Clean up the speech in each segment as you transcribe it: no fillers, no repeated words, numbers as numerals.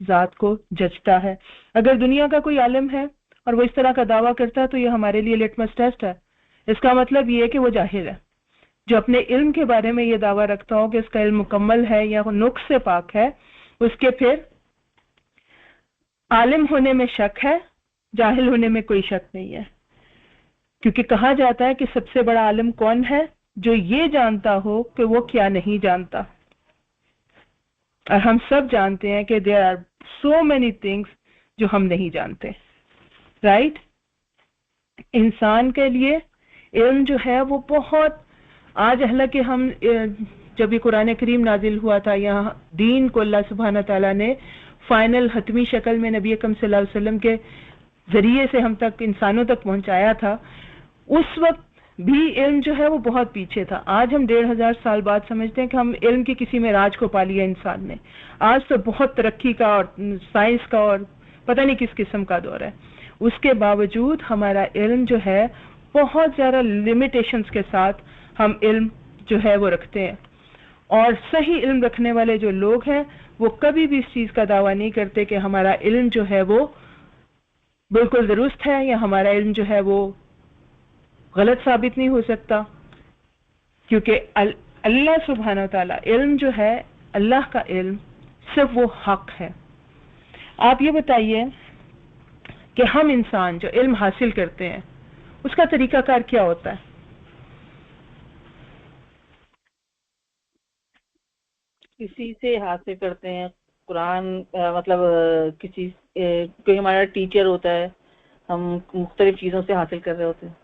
ذات کو جچتا ہے. اگر دنیا کا کوئی عالم ہے اور وہ اس طرح کا دعویٰ کرتا ہے تو یہ ہمارے لیے لٹمس ٹیسٹ ہے. اس کا مطلب یہ ہے کہ وہ جاہل ہے. جو اپنے علم کے بارے میں یہ دعویٰ رکھتا ہو کہ اس کا علم مکمل ہے یا نقص سے پاک ہے، اس کے پھر عالم ہونے میں شک ہے، جاہل ہونے میں کوئی شک نہیں ہے. کیونکہ کہا جاتا ہے کہ سب سے بڑا عالم کون ہے؟ جو یہ جانتا ہو کہ وہ کیا نہیں جانتا. اور ہم سب جانتے ہیں کہ there are so many things جو ہم نہیں جانتے. رائٹ؟ انسان کے لیے علم جو ہے وہ بہت، آج حالانکہ ہم جب یہ قرآن کریم نازل ہوا تھا، یہاں دین کو اللہ سبحانہ تعالیٰ نے فائنل حتمی شکل میں نبی اکرم صلی اللہ علیہ وسلم کے ذریعے سے ہم تک، انسانوں تک پہنچایا تھا. اس وقت بھی علم جو ہے وہ بہت پیچھے تھا. آج ہم 1500 سال بعد سمجھتے ہیں کہ ہم علم کی کسی میں راج کو پا لیا انسان نے. آج تو بہت ترقی کا اور سائنس کا اور پتہ نہیں کس قسم کا دور ہے. اس کے باوجود ہمارا علم جو ہے بہت زیادہ لمیٹیشنز کے ساتھ ہم علم جو ہے وہ رکھتے ہیں. اور صحیح علم رکھنے والے جو لوگ ہیں وہ کبھی بھی اس چیز کا دعویٰ نہیں کرتے کہ ہمارا علم جو ہے وہ بالکل درست ہے یا ہمارا علم جو ہے وہ غلط ثابت نہیں ہو سکتا. کیونکہ اللہ سبحانہ وتعالی علم جو ہے، اللہ کا علم صرف وہ حق ہے. آپ یہ بتائیے کہ ہم انسان جو علم حاصل کرتے ہیں اس کا طریقہ کار کیا ہوتا ہے؟ کسی سے حاصل کرتے ہیں قرآن، مطلب کسی کوئی ہمارا ٹیچر ہوتا ہے، ہم مختلف چیزوں سے حاصل کر رہے ہوتے ہیں.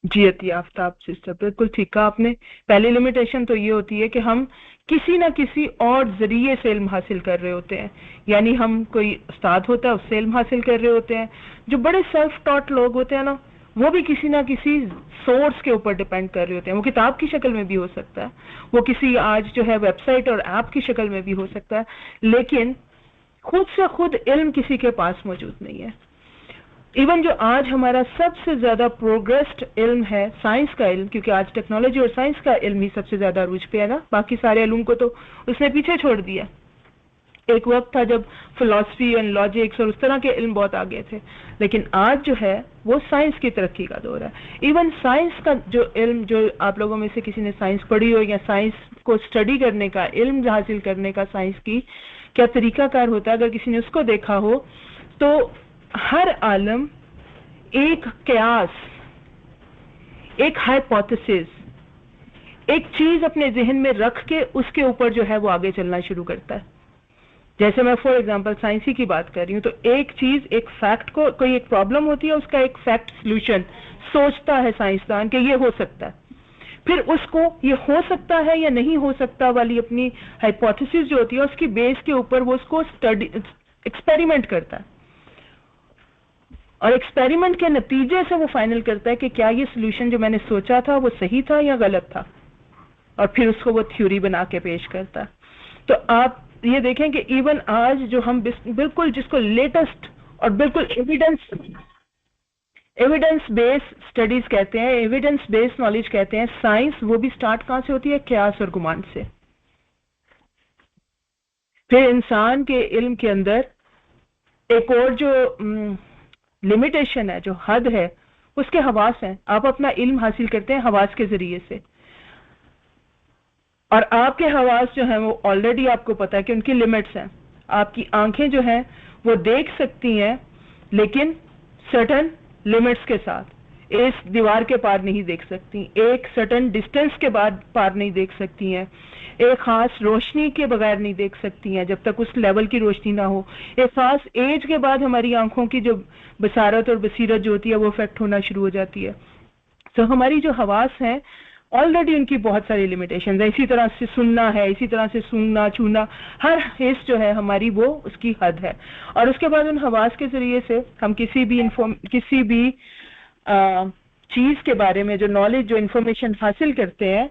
جی عطیہ آفتاب سسٹر، بالکل ٹھیک کہا آپ نے. پہلی لمیٹیشن تو یہ ہوتی ہے کہ ہم کسی نہ کسی اور ذریعے سے علم حاصل کر رہے ہوتے ہیں. یعنی ہم کوئی استاد ہوتا ہے اس سے علم حاصل کر رہے ہوتے ہیں. جو بڑے سیلف ٹاٹ لوگ ہوتے ہیں نا، وہ بھی کسی نہ کسی سورس کے اوپر ڈیپینڈ کر رہے ہوتے ہیں. وہ کتاب کی شکل میں بھی ہو سکتا ہے، وہ کسی آج جو ہے ویب سائٹ اور ایپ کی شکل میں بھی ہو سکتا ہے، لیکن خود سے خود علم کسی کے پاس موجود نہیں ہے. ایون جو آج ہمارا سب سے زیادہ پروگریسڈ علم ہے، سائنس کا علم، کیونکہ آج ٹیکنالوجی اور سائنس کا علم ہی سب سے زیادہ عروج پہ ہے نا، باقی سارے علوم کو تو اس نے پیچھے چھوڑ دیا. ایک وقت تھا جب فلسفی اور لاجکس اور اس طرح کے علم بہت آگے تھے، لیکن آج جو ہے وہ سائنس کی ترقی کا دور ہے. ایون سائنس کا جو علم، جو آپ لوگوں میں سے کسی نے سائنس پڑھی ہو یا سائنس کو اسٹڈی کرنے کا، علم حاصل کرنے کا سائنس کی کیا طریقہ کار ہوتا ہے، اگر کسی نے اس کو دیکھا ہو تو ہر عالم ایک قیاس، ایک ہائپوتھیسس، ایک چیز اپنے ذہن میں رکھ کے اس کے اوپر جو ہے وہ آگے چلنا شروع کرتا ہے. جیسے میں فار ایگزامپل سائنسی کی بات کر رہی ہوں تو ایک چیز، ایک فیکٹ کو، کوئی ایک پرابلم ہوتی ہے، اس کا ایک فیکٹ سولوشن سوچتا ہے سائنسدان کہ یہ ہو سکتا ہے. پھر اس کو یہ ہو سکتا ہے یا نہیں ہو سکتا والی اپنی ہائپوتھیسس جو ہوتی ہے اس کی بیس کے اوپر وہ اس کو ایکسپیریمنٹ کرتا ہے، اور ایکسپیریمنٹ کے نتیجے سے وہ فائنل کرتا ہے کہ کیا یہ سولوشن جو میں نے سوچا تھا وہ صحیح تھا یا غلط تھا، اور پھر اس کو وہ تھیوری بنا کے پیش کرتا ہے. تو آپ یہ دیکھیں کہ ایون آج جو ہم بالکل جس کو لیٹسٹ اور بالکل ایویڈنس بیس اسٹڈیز کہتے ہیں، ایویڈنس بیس نالج کہتے ہیں، سائنس، وہ بھی سٹارٹ کہاں سے ہوتی ہے؟ قیاس اور گمان سے. پھر انسان کے علم کے اندر ایک اور جو لمیٹیشن ہے، جو حد ہے، اس کے حواس ہیں. آپ اپنا علم حاصل کرتے ہیں حواس کے ذریعے سے، اور آپ کے حواس جو ہیں وہ آلریڈی آپ کو پتا ہے کہ ان کی لمٹس ہیں. آپ کی آنکھیں جو ہیں وہ دیکھ سکتی ہیں لیکن سرٹن لمٹس کے ساتھ. اس دیوار کے پار نہیں دیکھ سکتی، ایک سرٹن ڈسٹینس کے بعد پار نہیں دیکھ سکتی ہیں، ایک خاص روشنی کے بغیر نہیں دیکھ سکتی ہیں جب تک اس لیول کی روشنی نہ ہو. ایک خاص ایج کے بعد ہماری آنکھوں کی جو بصارت اور بصیرت جو ہوتی ہے وہ افیکٹ ہونا شروع ہو جاتی ہے. تو ہماری جو حواس ہیں آلریڈی ان کی بہت ساری لمیٹیشنز ہیں. اسی طرح سے سننا ہے، اسی طرح سے سونگنا، چھونا، ہر حس جو ہے ہماری وہ اس کی حد ہے. اور اس کے بعد ان حواس کے ذریعے سے ہم کسی بھی چیز کے بارے میں جو نالج، جو انفارمیشن حاصل کرتے ہیں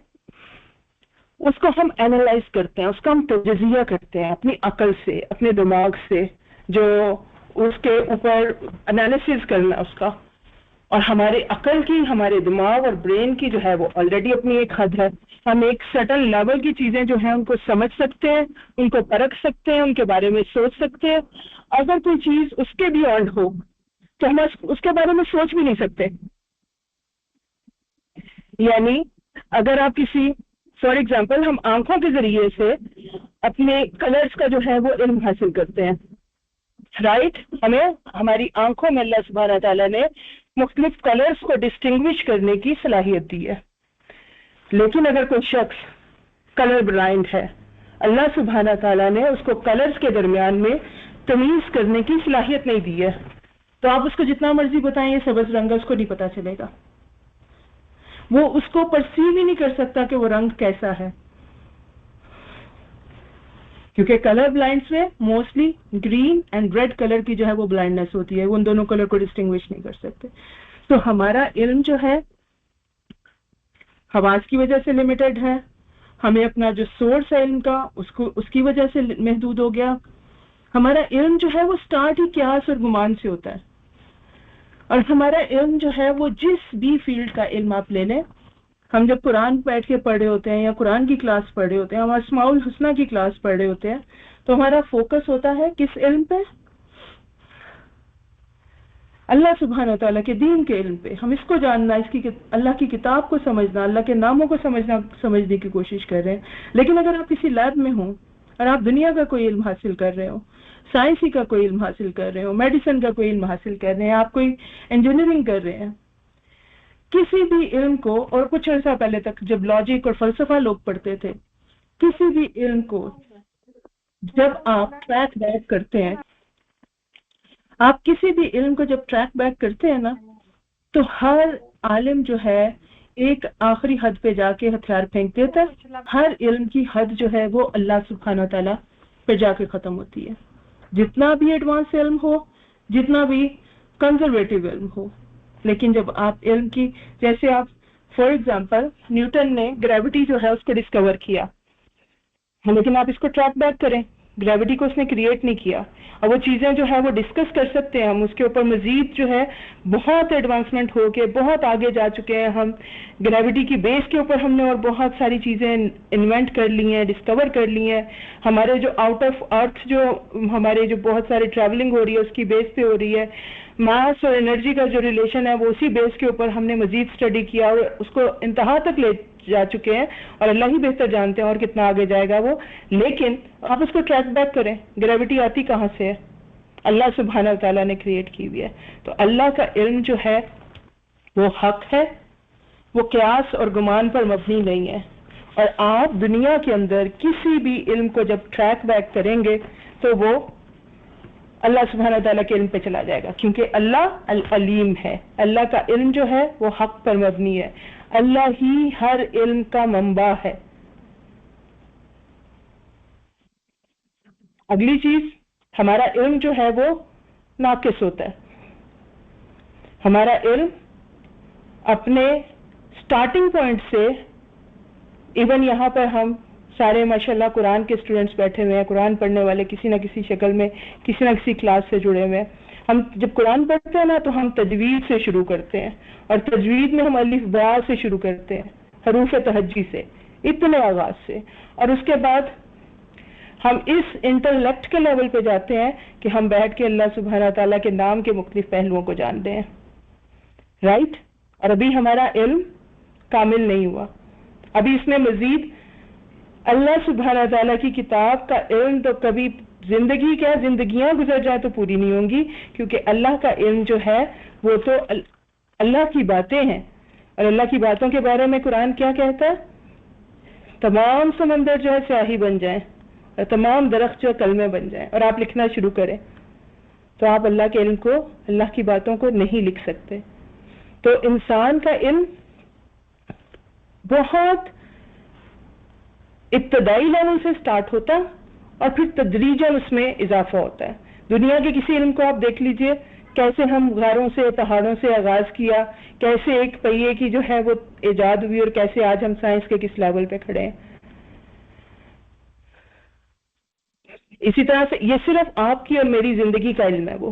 اس کو ہم اینالائز کرتے ہیں، اس کا ہم تجزیہ کرتے ہیں اپنی عقل سے، اپنے دماغ سے، جو اس کے اوپر انالیسز کرنا اس کا. اور ہمارے عقل کی، ہمارے دماغ اور برین کی جو ہے وہ آلریڈی اپنی ایک حد ہے. ہم ایک سٹل لیول کی چیزیں جو ہیں ان کو سمجھ سکتے ہیں، ان کو پرکھ سکتے ہیں، ان کے بارے میں سوچ سکتے ہیں. اگر کوئی چیز اس کے بھی اور ہو تو ہم اس کے بارے میں سوچ بھی نہیں سکتے. یعنی اگر آپ کسی، فار ایگزامپل، ہم آنکھوں کے ذریعے سے اپنے کلرز کا جو ہے وہ علم حاصل کرتے ہیں، رائٹ. ہمیں ہماری آنکھوں میں اللہ سبحانہ تعالیٰ نے مختلف کلرز کو ڈسٹنگوش کرنے کی صلاحیت دی ہے. لیکن اگر کوئی شخص کلر بلائنڈ ہے، اللہ سبحانہ تعالیٰ نے اس کو کلرز کے درمیان میں تمیز کرنے کی صلاحیت نہیں دی ہے، تو آپ اس کو جتنا مرضی بتائیں یہ سبز رنگ ہے، اس کو نہیں پتا چلے گا. وہ اس کو پرسیو ہی نہیں کر سکتا کہ وہ رنگ کیسا ہے، کیونکہ کلر بلائنڈس میں mostly green and red colour کی جو ہے وہ بلائنڈنس ہوتی ہے، وہ ان دونوں کلر کو ڈسٹنگوش نہیں کر سکتے. تو ہمارا علم جو ہے حواس کی وجہ سے لمیٹڈ ہے، ہمیں اپنا جو سورس ہے علم کا اس کی وجہ سے محدود ہو گیا. ہمارا علم جو ہے وہ سٹارٹ ہی قیاس اور گمان سے ہوتا ہے، اور ہمارا علم جو ہے وہ جس بھی فیلڈ کا علم آپ لے لیں. ہم جب قرآن بیٹھ کے پڑھ رہے ہوتے ہیں یا قرآن کی کلاس پڑھ رہے ہوتے ہیں، ہم اسماء الحسنہ کی کلاس پڑھ رہے ہوتے ہیں، تو ہمارا فوکس ہوتا ہے کس علم پہ؟ اللہ سبحانہ تعالیٰ کے دین کے علم پہ. ہم اس کو جاننا، اللہ کی کتاب کو سمجھنا، اللہ کے ناموں کو سمجھنے کی کوشش کر رہے ہیں. لیکن اگر آپ کسی لیب میں ہوں اور آپ دنیا کا کوئی علم حاصل کر رہے ہو، سائنسی کا کوئی علم حاصل کر رہے ہو، میڈیسن کا کوئی علم حاصل کر رہے ہیں، آپ کوئی انجینئرنگ کر رہے ہیں، کسی بھی علم کو، اور کچھ عرصہ پہلے تک جب لاجک اور فلسفہ لوگ پڑھتے تھے، کسی بھی علم کو جب آپ ٹریک بیک کرتے ہیں، آپ کسی بھی علم کو جب ٹریک بیک کرتے ہیں نا، تو ہر عالم جو ہے ایک آخری حد پہ جا کے ہتھیار پھینک دیتا ہے. ہر علم کی حد جو ہے وہ اللہ سبحانہ تعالیٰ پہ جا کے ختم ہوتی ہے، جتنا بھی ایڈوانس علم ہو، جتنا بھی کنزرویٹو علم ہو. لیکن جب آپ علم کی، جیسے آپ فار ایگزامپل نیوٹن نے گریوٹی جو ہے اس کو ڈسکور کیا، لیکن آپ اس کو ٹریک بیک کریں، گریوٹی کو اس نے کریٹ نہیں کیا. اور وہ چیزیں جو ہے وہ ڈسکس کر سکتے ہیں ہم، اس کے اوپر مزید جو ہے بہت ایڈوانسمنٹ ہو کے بہت آگے جا چکے ہیں ہم. گریوٹی کی بیس کے اوپر ہم نے اور بہت ساری چیزیں انوینٹ کر لی ہیں، ڈسکور کر لی ہیں. ہمارے جو آؤٹ آف ارتھ جو ہمارے جو بہت ساری ٹریولنگ ہو رہی ہے اس کی بیس پہ ہو رہی ہے. ماس اور انرجی کا جو ریلیشن ہے وہ اسی بیس کے اوپر ہم نے مزید اسٹڈی کیا اور اس کو انتہا تک لے جا چکے ہیں، اور اللہ ہی بہتر جانتے ہیں اور کتنا آگے جائے گا وہ. لیکن آپ اس کو ٹریک بیک کریں، گریوٹی آتی کہاں سے ہے؟ اللہ سبحانہ تعالیٰ نے کریٹ کی ہوئی ہے. تو اللہ کا علم جو ہے وہ حق ہے، وہ قیاس اور گمان پر مبنی نہیں ہے. اور آپ دنیا کے اندر کسی بھی علم کو جب ٹریک بیک کریں گے تو وہ اللہ سبحانہ تعالیٰ کے علم پہ چلا جائے گا، کیونکہ اللہ العلیم ہے. اللہ کا علم جو ہے وہ حق پر مبنی ہے، اللہ ہی ہر علم کا منبع ہے. اگلی چیز، ہمارا علم جو ہے وہ ناقص ہوتا ہے. ہمارا علم اپنے سٹارٹنگ پوائنٹ سے، ایون یہاں پر ہم سارے ماشاءاللہ قرآن کے اسٹوڈنٹس بیٹھے ہوئے ہیں، قرآن پڑھنے والے کسی نہ کسی شکل میں کسی نہ کسی کلاس سے جڑے ہوئے ہیں. ہم جب قرآن پڑھتے ہیں نا تو ہم تجوید سے شروع کرتے ہیں، اور تجوید میں ہم الف با سے شروع کرتے ہیں، حروف تہجی سے، اتنے آغاز سے. اور اس کے بعد ہم اس انٹلیکٹ کے لیول پہ جاتے ہیں کہ ہم بیٹھ کے اللہ سبحانہ تعالیٰ کے نام کے مختلف پہلوؤں کو جانتے ہیں، رائٹ. اور ابھی ہمارا علم کامل نہیں ہوا، ابھی اس میں مزید اللہ سبحانہ تعالیٰ کی کتاب کا علم تو کبھی زندگیاں گزر جائیں تو پوری نہیں ہوں گی، کیونکہ اللہ کا علم جو ہے وہ تو اللہ کی باتیں ہیں. اور اللہ کی باتوں کے بارے میں قرآن کیا کہتا ہے؟ تمام سمندر جو ہے سیاہی بن جائیں اور تمام درخت جو کلمے بن جائیں اور آپ لکھنا شروع کریں، تو آپ اللہ کے علم کو، اللہ کی باتوں کو نہیں لکھ سکتے. تو انسان کا علم بہت ابتدائی لیول سے سٹارٹ ہوتا ہے اور پھر تدریجاً اس میں اضافہ ہوتا ہے. دنیا کے کسی علم کو آپ دیکھ لیجئے، کیسے ہم غاروں سے، پہاڑوں سے آغاز کیا، کیسے ایک پہیے کی جو ہے وہ ایجاد ہوئی، اور کیسے آج ہم سائنس کے کس لیول پہ کھڑے ہیں. اسی طرح سے یہ صرف آپ کی اور میری زندگی کا علم ہے وہ،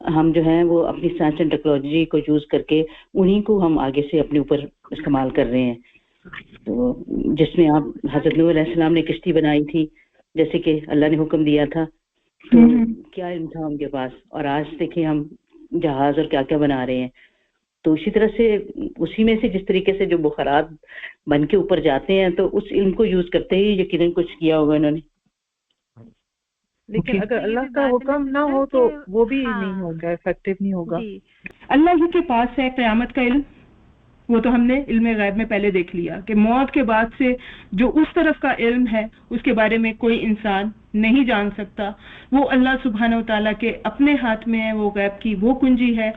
ہم جو ہیں وہ اپنی سائنس اینڈ ٹیکنالوجی کو یوز کر کے انہیں کو ہم آگے سے اپنے اوپر استعمال کر رہے ہیں. تو جس میں آپ حضرت نوح علیہ السلام نے کشتی بنائی تھی جیسے کہ اللہ نے حکم دیا تھا, تو کیا علم تھا ان کے پاس, اور آج دیکھیں ہم جہاز اور کیا کیا بنا رہے ہیں. تو اسی طرح سے اسی میں سے جس طریقے سے جو بخارات بن کے اوپر جاتے ہیں تو اس علم کو یوز کرتے ہی یقیناً کچھ کیا ہوگا انہوں نے. لیکن اگر اللہ کا حکم نہ ہو تو وہ بھی نہیں ہوگا, افیکٹو نہیں ہوگا. اللہ ہی کے پاس ہے قیامت کا علم, وہ تو ہم نے علم غیب میں پہلے دیکھ لیا کہ موت کے بعد سے جو اس طرف کا علم ہے اس کے بارے میں کوئی انسان نہیں جان سکتا. وہ اللہ سبحانہ و تعالیٰ کے اپنے ہاتھ میں ہے, وہ غیب کی وہ کنجی ہے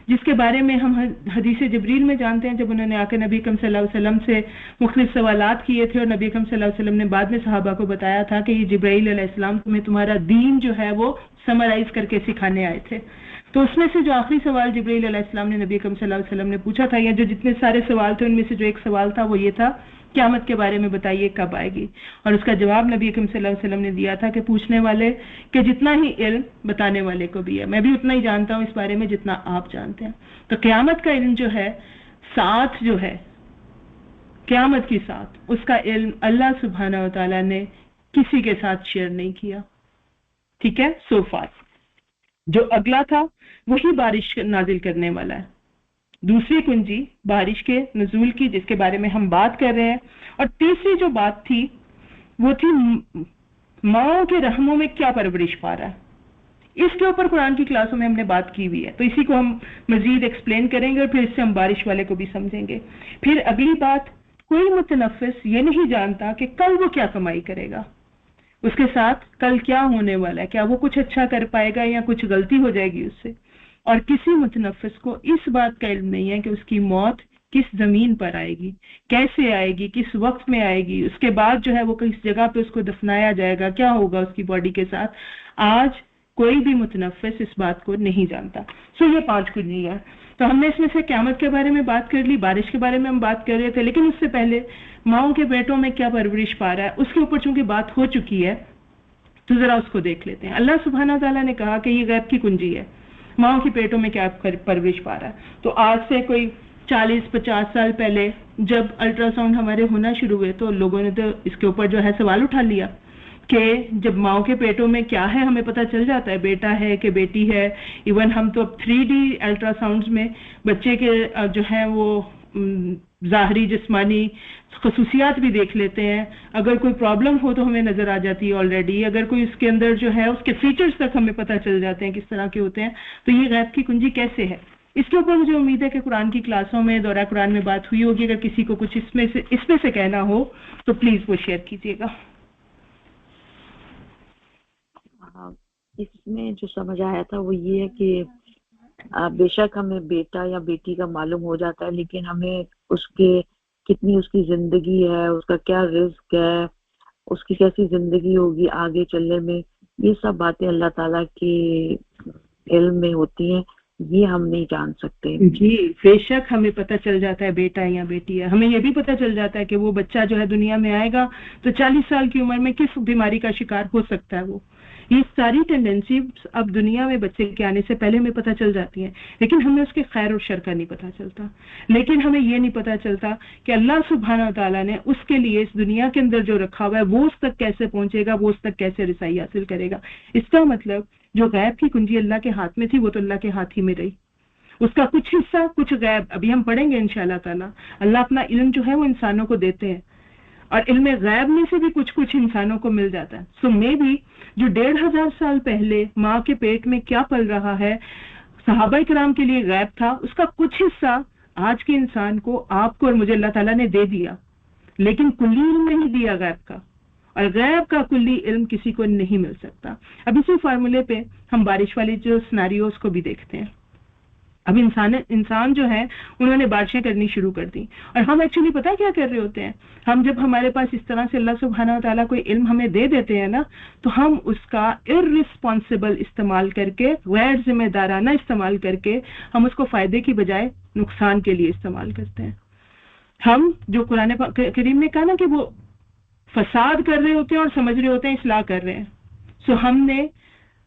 جس کے بارے میں ہم حدیث جبریل میں جانتے ہیں, جب انہوں نے آ کے نبی اکرم صلی اللہ علیہ وسلم سے مختلف سوالات کیے تھے اور نبی اکرم صلی اللہ علیہ وسلم نے بعد میں صحابہ کو بتایا تھا کہ یہ جبرائیل علیہ السلام تمہیں تمہارا دین جو ہے وہ سمرائز کر کے سکھانے آئے تھے. تو اس میں سے جو آخری سوال جبرائیل علیہ السلام نے نبی اکرم صلی اللہ علیہ وسلم نے پوچھا تھا, یا جو جتنے سارے سوال تھے ان میں سے جو ایک سوال تھا وہ یہ تھا, قیامت کے بارے میں بتائیے کب آئے گی. اور اس کا جواب نبی اکرم صلی اللہ علیہ وسلم نے دیا تھا کہ پوچھنے والے کہ جتنا ہی علم بتانے والے کو بھی ہے, میں بھی اتنا ہی جانتا ہوں اس بارے میں جتنا آپ جانتے ہیں. تو قیامت کا علم جو ہے, ساتھ جو ہے قیامت کی ساتھ, اس کا علم اللہ سبحانہ و تعالیٰ نے کسی کے ساتھ شیئر نہیں کیا. ٹھیک ہے, سو فار جو اگلا تھا وہی بارش نازل کرنے والا ہے. دوسری کنجی بارش کے نزول کی جس کے بارے میں ہم بات کر رہے ہیں. اور تیسری جو بات تھی وہ تھی ماؤں کے رحموں میں کیا پرورش پا رہا ہے. اس کے اوپر قرآن کی کلاسوں میں ہم نے بات کی ہوئی ہے, تو اسی کو ہم مزید ایکسپلین کریں گے اور پھر اس سے ہم بارش والے کو بھی سمجھیں گے. پھر اگلی بات, کوئی متنفس یہ نہیں جانتا کہ کل وہ کیا کمائی کرے گا, اس کے ساتھ کل کیا ہونے والا ہے, کیا وہ کچھ اچھا کر پائے گا یا کچھ غلطی ہو جائے گی اس سے. اور کسی متنفس کو اس بات کا علم نہیں ہے کہ اس کی موت کس زمین پر آئے گی, کیسے آئے گی, کس وقت میں آئے گی, اس کے بعد جو ہے وہ کس جگہ پہ اس کو دفنایا جائے گا, کیا ہوگا اس کی باڈی کے ساتھ. آج کوئی بھی متنفس اس بات کو نہیں جانتا. سو یہ 5 کنجی ہے. تو ہم نے اس میں سے قیامت کے بارے میں بات کر لی, بارش کے بارے میں ہم بات کر رہے تھے, لیکن اس سے پہلے ماؤں کے پیٹوں میں کیا پرورش پا رہا ہے اس کے اوپر چونکہ بات ہو چکی ہے تو ذرا اس کو دیکھ لیتے ہیں. اللہ سبحانہ تعالیٰ نے کہا کہ یہ غیب کی کنجی ہے, ماؤں کی پیٹوں میں کیا پرورش پا رہا ہے. تو آج سے کوئی 40-50 سال پہلے جب الٹرا ساؤنڈ ہمارے ہونا شروع ہوئے تو لوگوں نے تو اس کے اوپر جو ہے سوال اٹھا لیا کہ جب ماؤں کے پیٹوں میں کیا ہے ہمیں پتہ چل جاتا ہے, بیٹا ہے کہ بیٹی ہے. ایون ہم تو اب 3D الٹرا ساؤنڈز میں بچے کے جو ہیں وہ ظاہری جسمانی خصوصیات بھی دیکھ لیتے ہیں. اگر کوئی پرابلم ہو تو ہمیں نظر آ جاتی ہے آلریڈی, اگر کوئی اس کے اندر جو ہے اس کے فیچرز تک ہمیں پتہ چل جاتے ہیں کس طرح کے ہوتے ہیں. تو یہ غیب کی کنجی کیسے ہے, اس کے اوپر مجھے امید ہے کہ قرآن کی کلاسوں میں دورہ قرآن میں بات ہوئی ہوگی. اگر کسی کو کچھ اس میں سے کہنا ہو تو پلیز وہ شیئر کیجیے گا. اس میں جو سمجھ آیا تھا وہ یہ ہے کہ بے شک ہمیں بیٹا یا بیٹی کا معلوم ہو جاتا ہے, لیکن ہمیں اس کے کتنی اس کی زندگی ہے, اس کا کیا رزق ہے, اس کی کیسی زندگی ہوگی آگے چلنے میں, یہ سب باتیں اللہ تعالیٰ کے علم میں ہوتی ہیں, یہ ہم نہیں جان سکتے. جی بے شک ہمیں پتہ چل جاتا ہے بیٹا یا بیٹی ہے. ہمیں یہ بھی پتہ چل جاتا ہے کہ وہ بچہ جو ہے دنیا میں آئے گا تو 40 سال کی عمر میں کس بیماری کا شکار ہو سکتا ہے. وہ یہ ساری ٹینڈنسی اب دنیا میں بچے کے آنے سے پہلے ہمیں پتہ چل جاتی ہیں, لیکن ہمیں اس کے خیر اور شر کا نہیں پتہ چلتا. لیکن ہمیں یہ نہیں پتہ چلتا کہ اللہ سبحانہ تعالیٰ نے اس کے لیے اس دنیا کے اندر جو رکھا ہوا ہے وہ اس تک کیسے پہنچے گا, وہ اس تک کیسے رسائی حاصل کرے گا. اس کا مطلب جو غیب کی کنجی اللہ کے ہاتھ میں تھی وہ تو اللہ کے ہاتھ ہی میں رہی. اس کا کچھ حصہ کچھ غیب ابھی ہم پڑھیں گے انشاءاللہ تعالیٰ. اللہ اپنا علم جو ہے وہ انسانوں کو دیتے ہیں اور علم غیب میں سے بھی کچھ انسانوں کو مل جاتا ہے. سو میں بھی جو 1500 سال پہلے ماں کے پیٹ میں کیا پل رہا ہے صحابہ کرام کے لیے غیب تھا, اس کا کچھ حصہ آج کے انسان کو, آپ کو اور مجھے اللہ تعالیٰ نے دے دیا, لیکن کلی علم نہیں دیا غیب کا, اور غیب کا کلی علم کسی کو نہیں مل سکتا. اب اسی فارمولے پہ ہم بارش والی جو سناریوز کو بھی دیکھتے ہیں. اب انسان جو ہے انہوں نے بارشیں کرنی شروع کر دی, اور ہم ایکچولی پتہ کیا کر رہے ہوتے ہیں, ہم جب ہمارے پاس اس طرح سے اللہ سبحانہ وتعالیٰ کوئی علم ہمیں دے دیتے ہیں نا, تو ہم اس کا اررسپانسبل استعمال کر کے, غیر ذمہ دارانہ استعمال کر کے, ہم اس کو فائدے کی بجائے نقصان کے لیے استعمال کرتے ہیں. ہم جو قرآن کریم نے کہا نا کہ وہ فساد کر رہے ہوتے ہیں اور سمجھ رہے ہوتے ہیں اصلاح کر رہے ہیں. سو ہم نے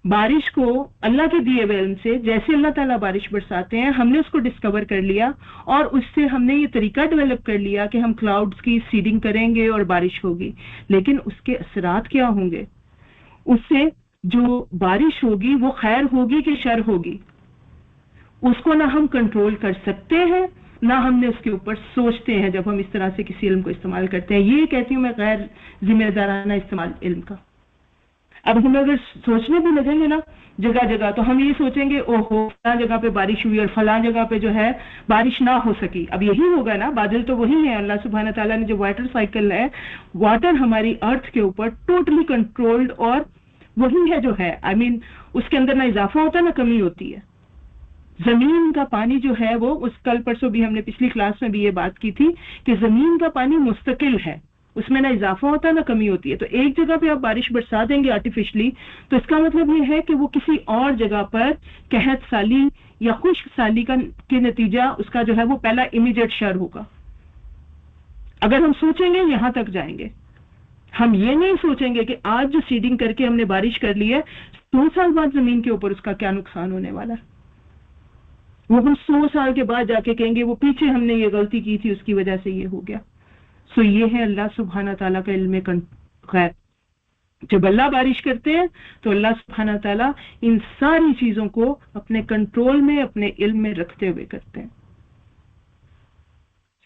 بارش کو اللہ کے دیے ہوئے علم سے جیسے اللہ تعالیٰ بارش برساتے ہیں ہم نے اس کو ڈسکور کر لیا اور اس سے ہم نے یہ طریقہ ڈیولپ کر لیا کہ ہم کلاؤڈز کی سیڈنگ کریں گے اور بارش ہوگی. لیکن اس کے اثرات کیا ہوں گے؟ اس سے جو بارش ہوگی وہ خیر ہوگی کہ شر ہوگی، اس کو نہ ہم کنٹرول کر سکتے ہیں نہ ہم نے اس کے اوپر سوچتے ہیں جب ہم اس طرح سے کسی علم کو استعمال کرتے ہیں. یہ کہتی ہوں میں غیر ذمہ دارانہ استعمال علم کا. اب ہم اگر سوچنے بھی لگیں گے نا جگہ جگہ تو ہم یہ سوچیں گے او ہو فلاں جگہ پہ بارش ہوئی اور فلاں جگہ پہ جو ہے بارش نہ ہو سکی. اب یہی ہوگا نا، بادل تو وہی ہے. اللہ سبحانہ تعالیٰ نے جو واٹر سائیکل ہے، واٹر ہماری ارتھ کے اوپر ٹوٹلی کنٹرولڈ اور وہی ہے جو ہے. آئی مین اس کے اندر نہ اضافہ ہوتا نہ کمی ہوتی ہے. زمین کا پانی جو ہے وہ اس کل پرسوں بھی ہم نے پچھلی کلاس میں بھی یہ بات کی تھی کہ زمین کا پانی مستقل ہے، اس میں نہ اضافہ ہوتا نہ کمی ہوتی ہے. تو ایک جگہ پہ آپ بارش برسا دیں گے آرٹیفیشلی تو اس کا مطلب یہ ہے کہ وہ کسی اور جگہ پر قحط سالی یا خشک سالی کے نتیجہ اس کا جو ہے وہ پہلا امیڈیٹ شر ہوگا. اگر ہم سوچیں گے یہاں تک جائیں گے. ہم یہ نہیں سوچیں گے کہ آج جو سیڈنگ کر کے ہم نے بارش کر لی ہے 100 سال بعد زمین کے اوپر اس کا کیا نقصان ہونے والا ہے. وہ ہم 100 سال کے بعد جا کے کہیں گے وہ پیچھے ہم نے یہ غلطی کی تھی اس کی وجہ سے یہ ہو گیا. سو یہ ہے اللہ سبحانہ تعالیٰ کا علم غیب. جب اللہ بارش کرتے ہیں تو اللہ سبحانہ تعالیٰ ان ساری چیزوں کو اپنے کنٹرول میں اپنے علم میں رکھتے ہوئے کرتے ہیں.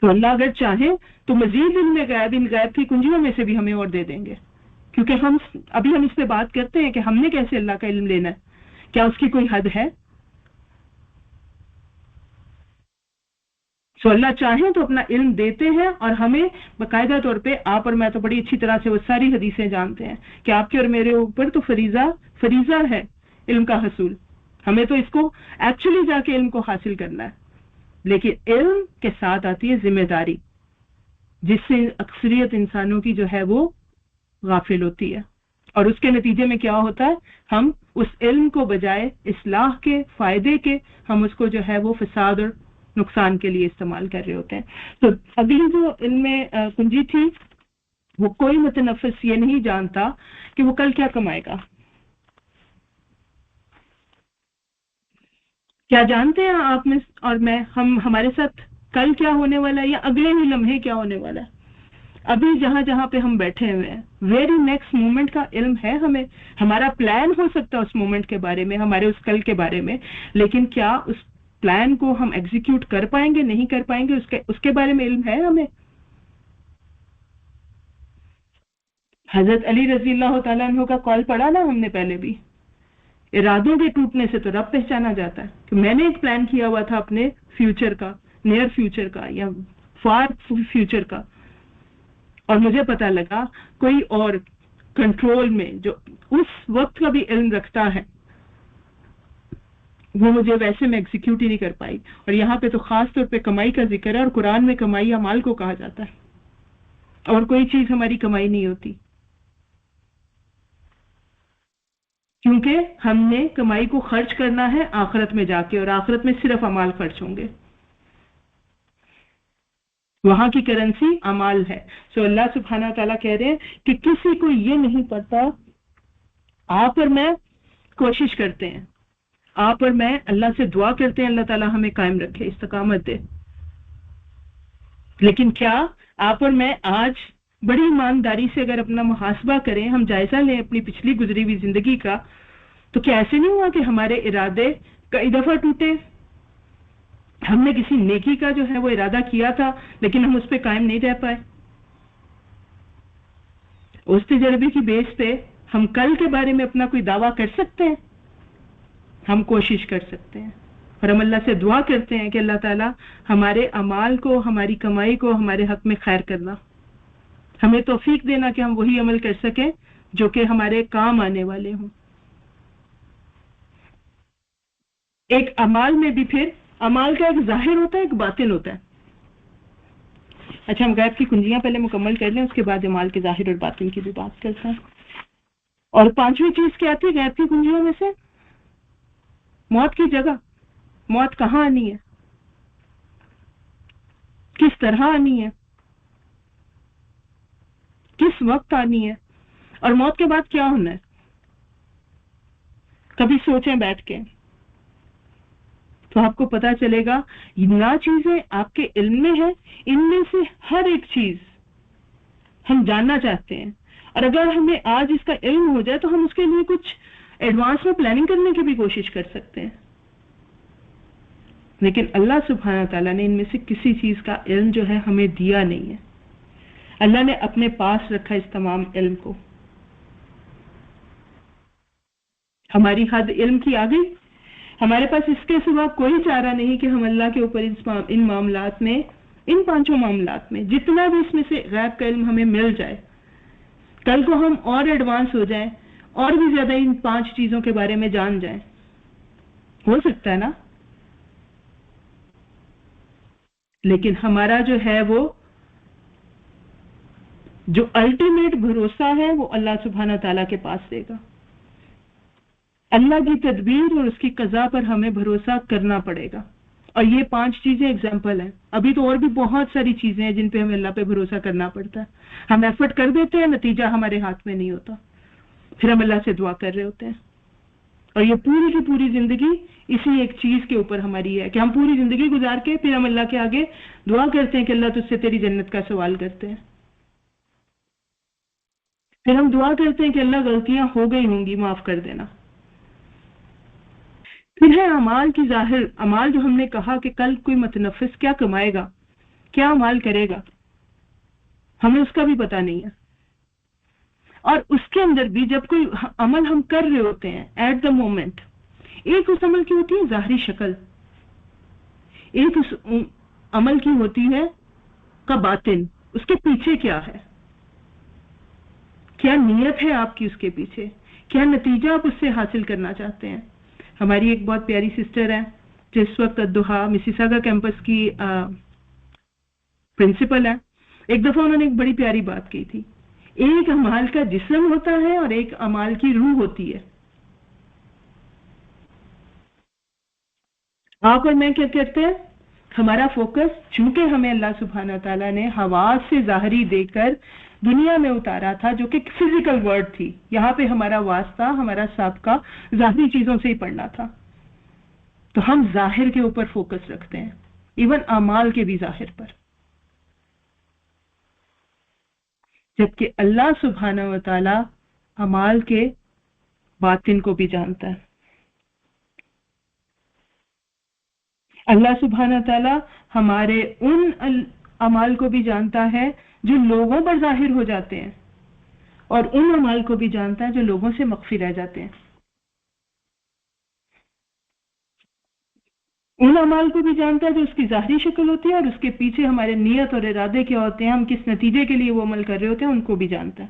تو اللہ اگر چاہیں تو مزید علم غیب ان غیب کی کنجیوں میں سے بھی ہمیں اور دے دیں گے، کیونکہ ہم اس پہ بات کرتے ہیں کہ ہم نے کیسے اللہ کا علم لینا ہے. کیا اس کی کوئی حد ہے؟ سو اللہ چاہیں تو اپنا علم دیتے ہیں اور ہمیں باقاعدہ طور پہ آپ اور میں تو بڑی اچھی طرح سے وہ ساری حدیثیں جانتے ہیں کہ آپ کے اور میرے اوپر تو فریضہ ہے علم کا حصول. ہمیں تو اس کو ایکچولی جا کے علم کو حاصل کرنا ہے. لیکن علم کے ساتھ آتی ہے ذمہ داری، جس سے اکثریت انسانوں کی جو ہے وہ غافل ہوتی ہے. اور اس کے نتیجے میں کیا ہوتا ہے؟ ہم اس علم کو بجائے اصلاح کے فائدے کے ہم اس کو جو ہے وہ فساد اور نقصان کے لیے استعمال کر رہے ہوتے ہیں. تو اگلی جو علم کنجی تھی وہ کوئی متنفس یہ نہیں جانتا کہ وہ کل کیا کمائے گا. کیا جانتے ہیں آپ میں اور میں ہمارے ساتھ کل کیا ہونے والا ہے یا اگلے ہی لمحے کیا ہونے والا ہے؟ ابھی جہاں جہاں پہ ہم بیٹھے ہوئے ہیں ویری نیکسٹ مومنٹ کا علم ہے ہمیں. ہمارا پلان ہو سکتا ہے اس مومنٹ کے بارے میں، ہمارے اس کل کے بارے میں، لیکن کیا اس پلان کو ہم ایگزیکیوٹ کر پائیں گے نہیں کر پائیں گے اس کے بارے میں علم ہے ہمیں. حضرت علی رضی اللہ تعالیٰ عنہ کا قول پڑھا نا ہم نے پہلے بھی، ارادوں کے ٹوٹنے سے تو رب پہچانا جاتا ہے کہ میں نے ایک پلان کیا ہوا تھا اپنے فیوچر کا، نیئر فیوچر کا یا فار فیوچر کا، اور مجھے پتا لگا کوئی اور کنٹرول میں جو اس وقت کا بھی علم رکھتا ہے وہ مجھے ویسے میں ایگزیکیوٹ ہی نہیں کر پائی. اور یہاں پہ تو خاص طور پہ کمائی کا ذکر ہے اور قرآن میں کمائی اعمال کو کہا جاتا ہے اور کوئی چیز ہماری کمائی نہیں ہوتی، کیونکہ ہم نے کمائی کو خرچ کرنا ہے آخرت میں جا کے، اور آخرت میں صرف اعمال خرچ ہوں گے، وہاں کی کرنسی اعمال ہے. سو اللہ سبحانہ تعالیٰ کہہ رہے ہیں کہ کسی کو یہ نہیں پتا. آپ اور میں کوشش کرتے ہیں، آپ اور میں اللہ سے دعا کرتے ہیں اللہ تعالیٰ ہمیں قائم رکھے، استقامت دے. لیکن کیا آپ اور میں آج بڑی ایمانداری سے اگر اپنا محاسبہ کریں، ہم جائزہ لیں اپنی پچھلی گزری ہوئی زندگی کا، تو کیا ایسے نہیں ہوا کہ ہمارے ارادے کئی دفعہ ٹوٹے؟ ہم نے کسی نیکی کا جو ہے وہ ارادہ کیا تھا لیکن ہم اس پہ قائم نہیں رہ پائے. اس تجربے کی بیس پہ ہم کل کے بارے میں اپنا کوئی دعویٰ کر سکتے ہیں؟ ہم کوشش کر سکتے ہیں اور ہم اللہ سے دعا کرتے ہیں کہ اللہ تعالیٰ ہمارے اعمال کو، ہماری کمائی کو ہمارے حق میں خیر کرنا، ہمیں توفیق دینا کہ ہم وہی عمل کر سکیں جو کہ ہمارے کام آنے والے ہوں. ایک اعمال میں بھی پھر اعمال کا ایک ظاہر ہوتا ہے، ایک باطن ہوتا ہے. اچھا ہم غیب کی کنجیاں پہلے مکمل کر لیں، اس کے بعد اعمال کے ظاہر اور باطن کی بھی بات کرتے ہیں. اور پانچویں چیز کیا تھی غیب کی کنجیوں میں سے؟ موت کی جگہ. موت کہاں آنی ہے، کس طرح آنی ہے، کس وقت آنی ہے، اور موت کے بعد کیا ہونا ہے. کبھی سوچیں بیٹھ کے تو آپ کو پتا چلے گا نہ چیزیں آپ کے علم میں ہیں، ان میں سے ہر ایک چیز ہم جاننا چاہتے ہیں، اور اگر ہمیں آج اس کا علم ہو جائے تو ہم اس کے لیے کچھ ایڈوانس میں پلاننگ کرنے کی بھی کوشش کر سکتے ہیں، لیکن اللہ سبحانہ تعالیٰ نے ان میں سے کسی چیز کا علم جو ہے ہمیں دیا نہیں ہے. اللہ نے اپنے پاس رکھا اس تمام علم کو. ہماری حد علم کی آ گئی، ہمارے پاس اس کے سوا کوئی چارہ نہیں کہ ہم اللہ کے اوپر ان معاملات میں، ان 5 معاملات میں جتنا بھی اس میں سے غیب کا علم ہمیں مل جائے، کل کو ہم اور ایڈوانس ہو جائیں اور بھی زیادہ ان 5 چیزوں کے بارے میں جان جائیں. ہو سکتا ہے نا؟ لیکن ہمارا جو ہے وہ جو الٹیمیٹ بھروسہ ہے وہ اللہ سبحانہ تعالیٰ کے پاس دے گا. اللہ کی تدبیر اور اس کی قضا پر ہمیں بھروسہ کرنا پڑے گا. اور یہ 5 چیزیں ایگزامپل ہیں، ابھی تو اور بھی بہت ساری چیزیں ہیں جن پہ ہمیں اللہ پہ بھروسہ کرنا پڑتا ہے. ہم ایفرٹ کر دیتے ہیں، نتیجہ ہمارے ہاتھ میں نہیں ہوتا، پھر ہم اللہ سے دعا کر رہے ہوتے ہیں. اور یہ پوری کی پوری زندگی اسی ایک چیز کے اوپر ہماری ہے کہ ہم پوری زندگی گزار کے پھر ہم اللہ کے آگے دعا کرتے ہیں کہ اللہ تجھ سے تیری جنت کا سوال کرتے ہیں. پھر ہم دعا کرتے ہیں کہ اللہ غلطیاں ہو گئی ہوں گی، معاف کر دینا. پھر ہے اعمال کی ظاہر، اعمال جو ہم نے کہا کہ کل کوئی متنفس کیا کمائے گا، کیا اعمال کرے گا، ہمیں اس کا بھی پتہ نہیں ہے. اور اس کے اندر بھی جب کوئی عمل ہم کر رہے ہوتے ہیں ایٹ دا مومنٹ، ایک اس عمل کی ہوتی ہے ظاہری شکل، ایک اس عمل کی ہوتی ہے کا باطن، اس کے پیچھے کیا ہے، کیا نیت ہے آپ کی اس کے پیچھے، کیا نتیجہ آپ اس سے حاصل کرنا چاہتے ہیں. ہماری ایک بہت پیاری سسٹر ہے جو اس وقت الدحا مسیساگا کیمپس کی پرنسپل ہے. ایک دفعہ انہوں نے ایک بڑی پیاری بات کی تھی، ایک اعمال کا جسم ہوتا ہے اور ایک اعمال کی روح ہوتی ہے. آپ اور میں کیا کرتے ہیں، ہمارا فوکس چونکہ ہمیں اللہ سبحانہ تعالیٰ نے حواس سے ظاہری دے کر دنیا میں اتارا تھا جو کہ فزیکل ورڈ تھی، یہاں پہ ہمارا واسطہ، ہمارا سابقہ ظاہری چیزوں سے ہی پڑھنا تھا، تو ہم ظاہر کے اوپر فوکس رکھتے ہیں، ایون اعمال کے بھی ظاہر پر، جبکہ اللہ سبحانہ و تعالی اعمال کے باطن کو بھی جانتا ہے. اللہ سبحانہ تعالی ہمارے ان اعمال کو بھی جانتا ہے جو لوگوں پر ظاہر ہو جاتے ہیں، اور ان اعمال کو بھی جانتا ہے جو لوگوں سے مخفی رہ جاتے ہیں. ان اعمال کو بھی جانتا ہے جو اس کی ظاہری شکل ہوتی ہے، اور اس کے پیچھے ہمارے نیت اور ارادے کیا ہوتے ہیں، ہم کس نتیجے کے لیے وہ عمل کر رہے ہوتے ہیں، ان کو بھی جانتا ہے.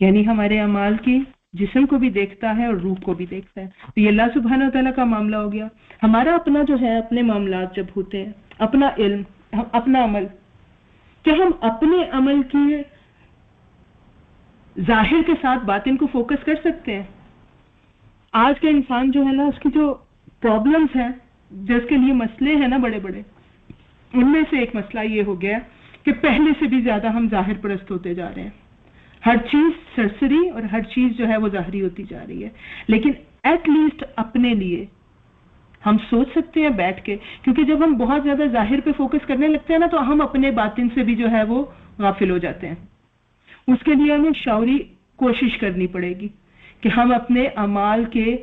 یعنی ہمارے اعمال کی جسم کو بھی دیکھتا ہے اور روح کو بھی دیکھتا ہے. تو یہ اللہ سبحانہ تعالیٰ کا معاملہ ہو گیا. ہمارا اپنا جو ہے، اپنے معاملات جب ہوتے ہیں، اپنا علم، اپنا عمل، کہ ہم اپنے عمل کی ظاہر کے ساتھ باطن کو فوکس کر سکتے ہیں. آج کا انسان جو ہے نا، اس کی جو پرابلمز ہیں، جس کے لیے مسئلے ہیں نا بڑے بڑے، ان میں سے ایک مسئلہ یہ ہو گیا کہ پہلے سے بھی زیادہ ہم ظاہر پرست ہوتے جا رہے ہیں. ہر چیز سرسری اور ہر چیز جو ہے وہ ظاہری ہوتی جا رہی ہے. لیکن ایٹ لیسٹ اپنے لیے ہم سوچ سکتے ہیں بیٹھ کے، کیونکہ جب ہم بہت زیادہ ظاہر پہ فوکس کرنے لگتے ہیں نا، تو ہم اپنے باطن سے بھی جو ہے وہ غافل ہو جاتے ہیں. اس کے لیے ہمیں شعوری کوشش کرنی پڑے گی کہ ہم اپنے اعمال کے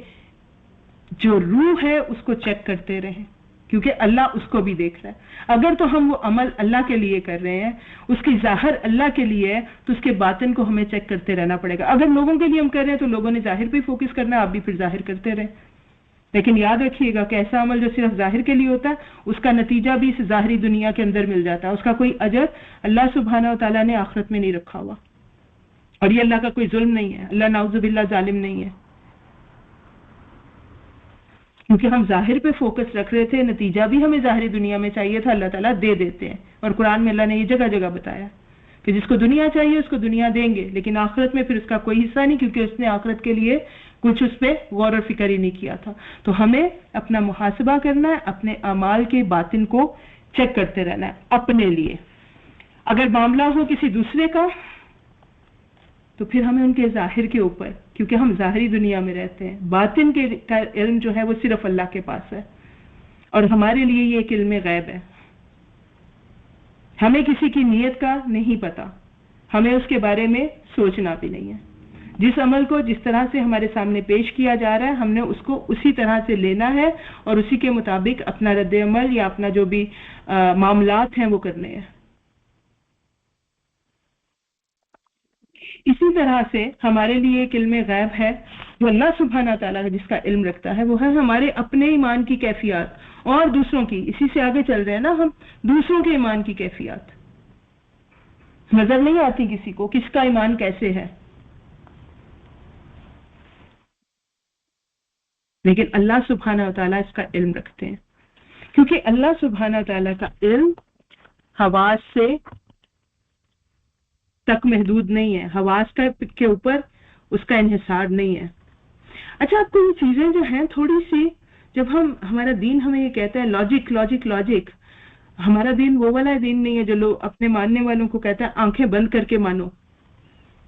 جو روح ہے اس کو چیک کرتے رہیں، کیونکہ اللہ اس کو بھی دیکھ رہا ہے. اگر تو ہم وہ عمل اللہ کے لیے کر رہے ہیں، اس کی ظاہر اللہ کے لیے ہے، تو اس کے باطن کو ہمیں چیک کرتے رہنا پڑے گا. اگر لوگوں کے لیے ہم کر رہے ہیں تو لوگوں نے ظاہر پہ فوکس کرنا ہے، آپ بھی پھر ظاہر کرتے رہیں. لیکن یاد رکھیے گا کہ ایسا عمل جو صرف ظاہر کے لیے ہوتا ہے، اس کا نتیجہ بھی اس ظاہری دنیا کے اندر مل جاتا ہے، اس کا کوئی اجر اللہ سبحانہ و تعالیٰ نے آخرت میں نہیں رکھا ہوا. اور یہ اللہ کا کوئی ظلم نہیں ہے، اللہ نعوذ باللہ ظالم نہیں ہے، کیونکہ ہم ظاہر پہ فوکس رکھ رہے تھے، نتیجہ بھی ہمیں ظاہری دنیا میں چاہیے تھا، اللہ تعالیٰ دے دیتے ہیں. اور قرآن میں اللہ نے یہ جگہ جگہ بتایا کہ جس کو دنیا چاہیے اس کو دنیا دیں گے، لیکن آخرت میں پھر اس کا کوئی حصہ نہیں، کیونکہ اس نے آخرت کے لیے کچھ اس پہ غور و فکر ہی نہیں کیا تھا. تو ہمیں اپنا محاسبہ کرنا ہے، اپنے اعمال کے باطن کو چیک کرتے رہنا ہے اپنے لیے. اگر معاملہ ہو کسی دوسرے کا تو پھر ہمیں ان کے ظاہر کے اوپر، کیونکہ ہم ظاہری دنیا میں رہتے ہیں، باطن کے کا علم جو ہے وہ صرف اللہ کے پاس ہے، اور ہمارے لیے یہ ایک علم غیب ہے. ہمیں کسی کی نیت کا نہیں پتا، ہمیں اس کے بارے میں سوچنا بھی نہیں ہے. جس عمل کو جس طرح سے ہمارے سامنے پیش کیا جا رہا ہے ہم نے اس کو اسی طرح سے لینا ہے اور اسی کے مطابق اپنا رد عمل یا اپنا جو بھی معاملات ہیں وہ کرنے ہیں. اسی طرح سے ہمارے لیے ایک علم غیب ہے جو اللہ سبحانہ تعالیٰ جس کا علم رکھتا ہے، وہ ہے ہمارے اپنے ایمان کی کیفیات اور دوسروں کی. اسی سے آگے چل رہے ہیں نا ہم، دوسروں کے ایمان کی کیفیات نظر نہیں آتی کسی کو، کس کا ایمان کیسے ہے، لیکن اللہ سبحانہ تعالیٰ اس کا علم رکھتے ہیں، کیونکہ اللہ سبحانہ تعالیٰ کا علم حواس سے تک محدود نہیں ہے، حواس کے اوپر اس کا انحصار نہیں ہے. اچھا، آپ کو یہ چیزیں جو ہیں تھوڑی سی، جب ہمارا دین ہمیں یہ کہتا ہے لاجک لاجک لاجک، ہمارا دین وہ والا دین نہیں ہے جو لوگ اپنے ماننے والوں کو کہتا ہے آنکھیں بند کر کے مانو.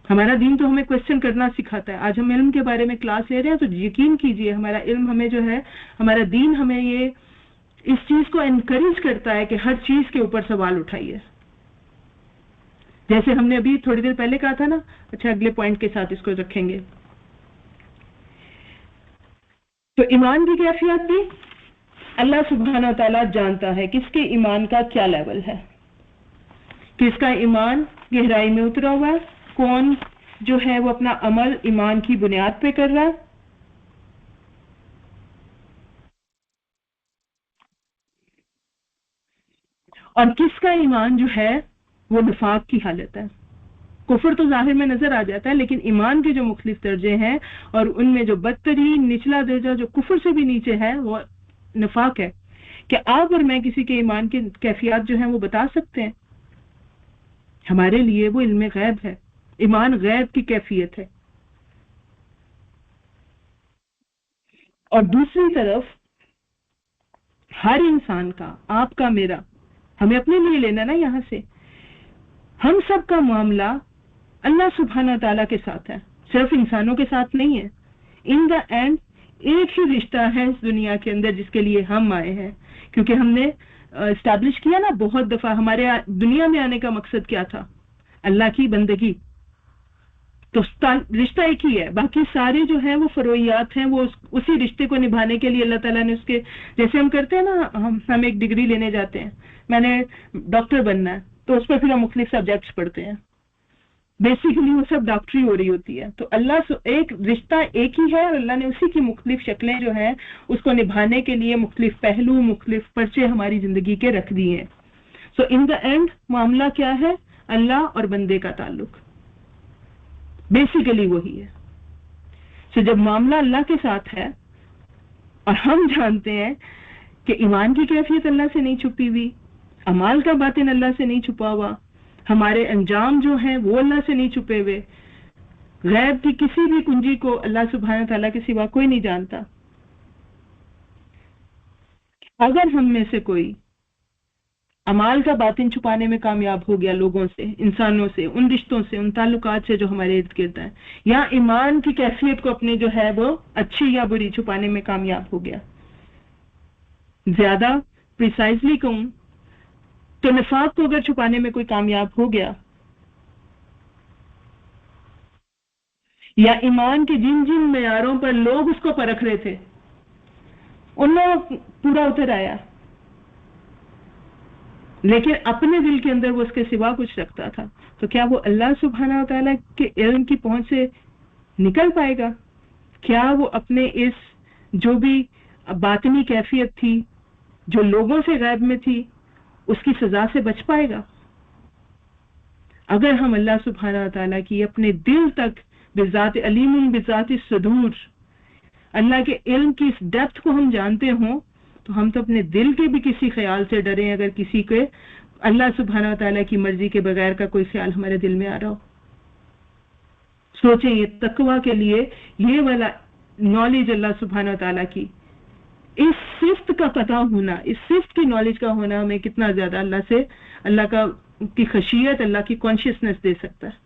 ہمارا دین تو ہمیں کوشچن کرنا سکھاتا ہے. آج ہم علم کے بارے میں کلاس لے رہے ہیں تو یقین کیجئے ہمارا علم ہمیں جو ہے، ہمارا دین ہمیں یہ اس چیز کو انکریج کرتا ہے کہ ہر چیز کے اوپر سوال اٹھائیے. جیسے ہم نے ابھی تھوڑی دیر پہلے کہا تھا نا. اچھا، اگلے پوائنٹ کے ساتھ اس کو رکھیں گے. تو ایمان کی کیفیت بھی اللہ سبحانہ تعالیٰ جانتا ہے کس کے ایمان کا کیا لیول ہے، کس کا ایمان گہرائی میں اترا ہوا ہے، کون جو ہے وہ اپنا عمل ایمان کی بنیاد پہ کر رہا ہے، اور کس کا ایمان جو ہے وہ نفاق کی حالت ہے. کفر تو ظاہر میں نظر آ جاتا ہے، لیکن ایمان کے جو مختلف درجے ہیں اور ان میں جو بدترین نچلا درجہ جو کفر سے بھی نیچے ہے وہ نفاق ہے. کہ آپ اور میں کسی کے ایمان کی کیفیات جو ہیں وہ بتا سکتے ہیں؟ ہمارے لیے وہ علم غیب ہے، ایمان غیب کی کیفیت ہے. اور دوسری طرف ہر انسان کا، آپ کا، میرا، ہمیں اپنے لیے لینا نا یہاں سے، ہم سب کا معاملہ اللہ سبحانہ تعالیٰ کے ساتھ ہے، صرف انسانوں کے ساتھ نہیں ہے. ان دا اینڈ ایک ہی رشتہ ہے اس دنیا کے اندر جس کے لیے ہم آئے ہیں، کیونکہ ہم نے اسٹیبلش کیا نا بہت دفعہ ہمارے دنیا میں آنے کا مقصد کیا تھا، اللہ کی بندگی. تو رشتہ ایک ہی ہے، باقی سارے جو ہیں وہ فروعیات ہیں، وہ اسی رشتے کو نبھانے کے لیے اللہ تعالیٰ نے اس کے، جیسے ہم کرتے ہیں نا، ہم ایک ڈگری لینے جاتے ہیں، میں نے ڈاکٹر بننا ہے تو اس پہ پھر ہم مختلف سبجیکٹس پڑھتے ہیں، بیسیکلی وہ سب ڈاکٹری ہو رہی ہوتی ہے. تو اللہ ایک رشتہ ایک ہی ہے اور اللہ نے اسی کی مختلف شکلیں جو ہیں اس کو نبھانے کے لیے مختلف پہلو، مختلف پرچے ہماری زندگی کے رکھ دیے ہیں. سو ان دا اینڈ معاملہ کیا ہے؟ اللہ اور بندے کا تعلق بیسیکلی وہی ہے. سو جب معاملہ اللہ کے ساتھ ہے اور ہم جانتے ہیں کہ ایمان کی کیفیت اللہ سے نہیں چھپی ہوئی، اعمال کا باطن اللہ سے نہیں چھپا ہوا، ہمارے انجام جو ہیں وہ اللہ سے نہیں چھپے ہوئے، غیب کی کسی بھی کنجی کو اللہ سبحانہ تعالیٰ کے سوا کوئی نہیں جانتا. اگر ہم میں سے کوئی اعمال کا باطن چھپانے میں کامیاب ہو گیا، لوگوں سے، انسانوں سے، ان رشتوں سے، ان تعلقات سے جو ہمارے ارد گرد ہیں، یا ایمان کی کیفیت کو اپنے جو ہے وہ اچھی یا بری چھپانے میں کامیاب ہو گیا، زیادہ پریسائزلی کہوں تو نفاق کو اگر چھپانے میں کوئی کامیاب ہو گیا، یا ایمان کے جن جن معیاروں پر لوگ اس کو پرکھ رہے تھے ان میں پورا اتر آیا، لیکن اپنے دل کے اندر وہ اس کے سوا کچھ رکھتا تھا، تو کیا وہ اللہ سبحانہ وتعالیٰ کے علم کی پہنچ سے نکل پائے گا؟ کیا وہ اپنے اس جو بھی باطنی کیفیت تھی جو لوگوں سے غیب میں تھی اس کی سزا سے بچ پائے گا؟ اگر ہم اللہ سبحانہ وتعالیٰ کی اپنے دل تک بذات علیم بذات الصدور، اللہ کے علم کی اس ڈیپتھ کو ہم جانتے ہوں تو ہم تو اپنے دل کے بھی کسی خیال سے ڈریں اگر کسی کے اللہ سبحانہ وتعالیٰ کی مرضی کے بغیر کا کوئی خیال ہمارے دل میں آ رہا ہو. سوچیں یہ تقویٰ کے لیے یہ والا نالج اللہ سبحانہ وتعالیٰ کی، اس صفت کا پتہ ہونا، اس صفت کی نالج کا ہونا ہمیں کتنا زیادہ اللہ کی خشیت، اللہ کی کانشیسنس دے سکتا ہے.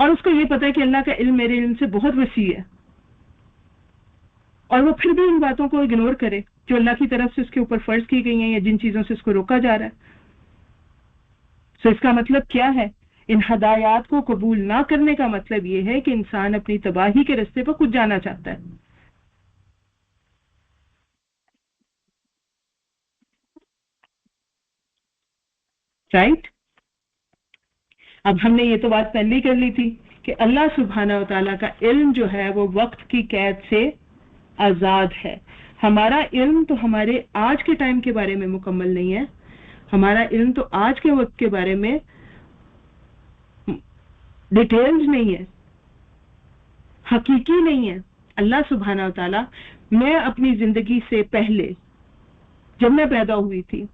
اور اس کو یہ پتا ہے کہ اللہ کا علم میرے علم سے بہت وسیع ہے، اور وہ پھر بھی ان باتوں کو اگنور کرے جو اللہ کی طرف سے اس کے اوپر فرض کی گئی ہیں یا جن چیزوں سے اس کو روکا جا رہا ہے. سو اس کا مطلب کیا ہے؟ ان ہدایات کو قبول نہ کرنے کا مطلب یہ ہے کہ انسان اپنی تباہی کے راستے پر کچھ جانا چاہتا ہے. رائٹ؟ اب ہم نے یہ تو بات پہلے ہی کر لی تھی کہ اللہ سبحانہ و تعالیٰ کا علم جو ہے وہ وقت کی قید سے آزاد ہے. ہمارا علم تو ہمارے آج کے ٹائم کے بارے میں مکمل نہیں ہے، ہمارا علم تو آج کے وقت کے بارے میں ڈیٹیلز نہیں ہے، حقیقی نہیں ہے. اللہ سبحانہ و تعالیٰ، میں اپنی زندگی سے پہلے جب میں پیدا ہوئی تھی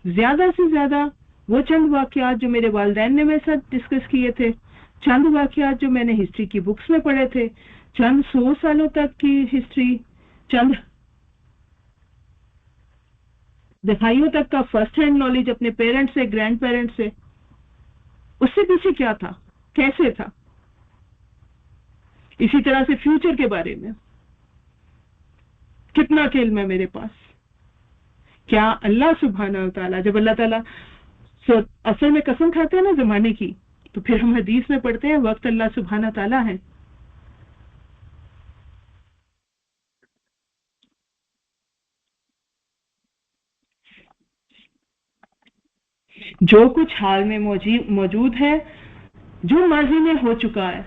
زیادہ سے زیادہ وہ چند واقعات جو میرے والدین نے میرے ساتھ ڈسکس کیے تھے، چند واقعات جو میں نے ہسٹری کی بکس میں پڑھے تھے، چند 100 سالوں تک کی ہسٹری، چند دہائیوں تک کا فرسٹ ہینڈ نالج اپنے پیرنٹس سے، گرینڈ پیرنٹس سے، اس سے پیچھے کیا تھا، کیسے تھا. اسی طرح سے فیوچر کے بارے میں کتنا علم ہے میرے پاس. کیا اللہ سبحانہ و تعالیٰ، جب اللہ تعالیٰ اصل میں قسم کھاتے ہیں نا زمانے کی، تو پھر ہم حدیث میں پڑھتے ہیں وقت اللہ سبحانہ تعالیٰ ہے. جو کچھ حال میں موجود ہے، جو ماضی میں ہو چکا ہے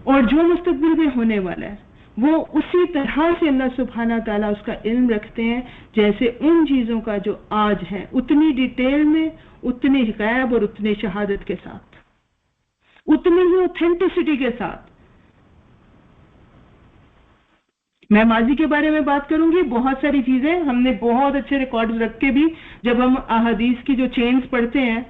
اور جو مستقبل میں ہونے والا ہے، وہ اسی طرح سے اللہ سبحانہ تعالیٰ اس کا علم رکھتے ہیں جیسے ان چیزوں کا جو آج ہے، اتنی ڈیٹیل میں، اتنے غیب اور اتنے شہادت کے ساتھ، اتنی ہی اوتھینٹسٹی کے ساتھ. میں ماضی کے بارے میں بات کروں گی. بہت ساری چیزیں ہم نے بہت اچھے ریکارڈز رکھ کے بھی جب ہم احادیث کی جو چینز پڑھتے ہیں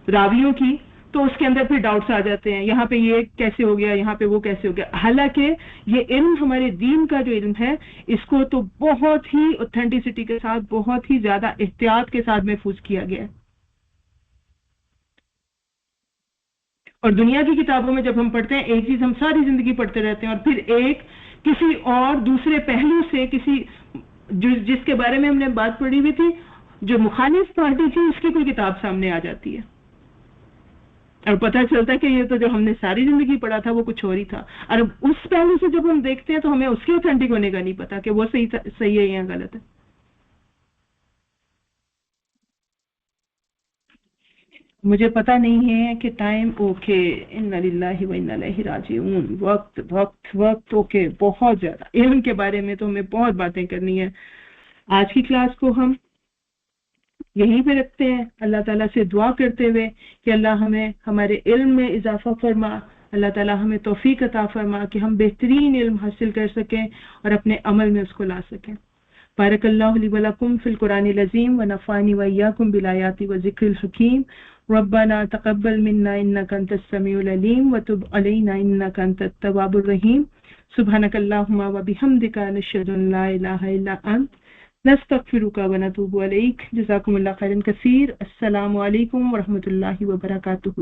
راویوں کی، تو اس کے اندر پھر ڈاؤٹس آ جاتے ہیں، یہاں پہ یہ کیسے ہو گیا، یہاں پہ وہ کیسے ہو گیا. حالانکہ یہ علم ہمارے دین کا جو علم ہے، اس کو تو بہت ہی اوتھینٹسٹی کے ساتھ، بہت ہی زیادہ احتیاط کے ساتھ محفوظ کیا گیا ہے. اور دنیا کی کتابوں میں جب ہم پڑھتے ہیں ایک چیز ہم ساری زندگی پڑھتے رہتے ہیں، اور پھر ایک کسی اور دوسرے پہلو سے، کسی جس کے بارے میں ہم نے بات پڑھی ہوئی تھی، جو مخالف پارٹی تھی، اس کی کوئی کتاب سامنے آ جاتی ہے اور پتہ چلتا ہے کہ یہ تو جو ہم نے ساری زندگی پڑھا تھا وہ کچھ اور ہی تھا. اور اس پہلو سے جب ہم دیکھتے ہیں تو ہمیں اس کے اوتھینٹک ہونے کا نہیں پتا کہ وہ صحیح ہے یا غلط ہے. مجھے پتہ نہیں ہے کہ ٹائم اوکے، انا للہ و انا الیہ راجعون، وقت اوکے. بہت زیادہ علم کے بارے میں تو ہمیں بہت باتیں کرنی ہے. آج کی کلاس کو ہم یہیں پہ رکھتے ہیں، اللہ تعالیٰ سے دعا کرتے ہوئے کہ اللہ ہمیں ہمارے علم میں اضافہ فرما، اللہ تعالیٰ ہمیں توفیق عطا فرما کہ ہم بہترین علم حاصل کر سکیں اور اپنے عمل میں اس کو لا سکیں. بارک اللہ لی ولکم فی القرآن العظیم ونفعنی وإیاکم بالآیات والذکر الحکیم. ربنا تقبل منا انک انت السمیع العلیم وتب علینا انک انت التواب الرحیم. سبحانک اللہم وبحمدک نشہد ان لا الہ الا انت نستغفرک ونتوب الیک. جزاکم اللہ خیرا کثیر. السلام علیکم ورحمۃ اللہ وبرکاتہ.